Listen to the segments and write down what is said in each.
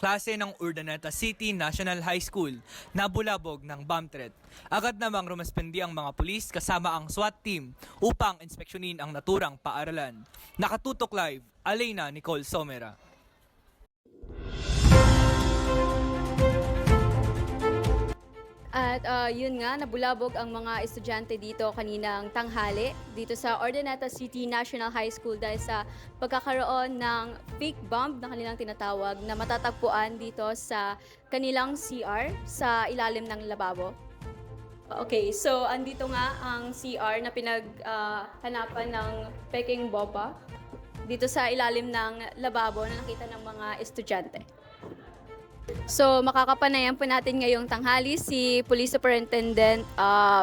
klase ng Urdaneta City National High School na bulabog ng bomb threat. Agad namang rumaspendi ang mga pulis kasama ang SWAT team upang inspeksyonin ang naturang paaralan. Nakatutok live, Alena Nicole Somera. At yun nga, nabulabog ang mga estudyante dito kaninang tanghali dito sa Urdaneta City National High School dahil sa pagkakaroon ng fake bomb na kanilang tinatawag na matatagpuan dito sa kanilang CR sa ilalim ng lababo. Okay, so andito nga ang CR na pinaghanapan ng peking bomba dito sa ilalim ng lababo na nakita ng mga estudyante. So makakapanayan po natin ngayong tanghali si Police Superintendent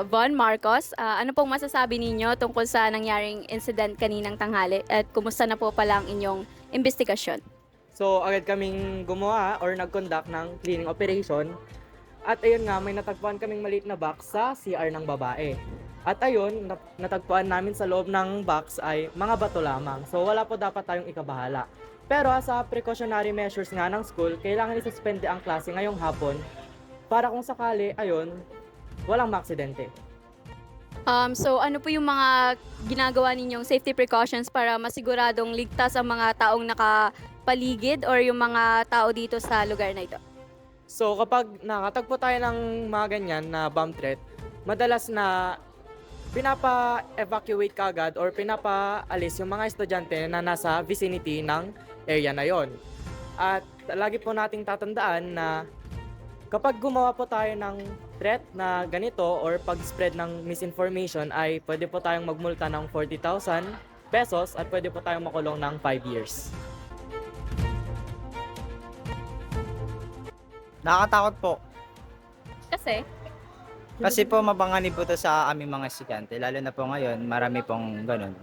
Von Marcos. Ano pong masasabi ninyo tungkol sa nangyaring incident kaninang tanghali at kumusta na po pala ang inyong investigasyon? So agad kaming gumawa or nag-conduct ng cleaning operation. At ayun nga, may natagpuan kaming maliit na box sa CR ng babae. At ayun, natagpuan namin sa loob ng box ay mga bato lamang. So wala po dapat tayong ikabahala. Pero sa precautionary measures nga ng school, kailangan isuspende ang klase ngayong hapon para kung sakali, ayun, walang maaksidente. So ano po yung mga ginagawa ninyong safety precautions para masiguradong ligtas ang mga taong nakapaligid or yung mga tao dito sa lugar na ito? So kapag nakatagpo tayo ng mga ganyan na bomb threat, madalas na pinapa-evacuate kagad or pinapaalis yung mga estudyante na nasa vicinity ng area na yon. At lagi po nating tatandaan na kapag gumawa po tayo ng threat na ganito or pag-spread ng misinformation ay pwede po tayong magmulta ng 40,000 pesos at pwede po tayong makulong ng 5 years. Nakakatakot po. Kasi Kasi po mapanganib po to sa aming mga estudyante. Lalo na po ngayon, marami pong ganun.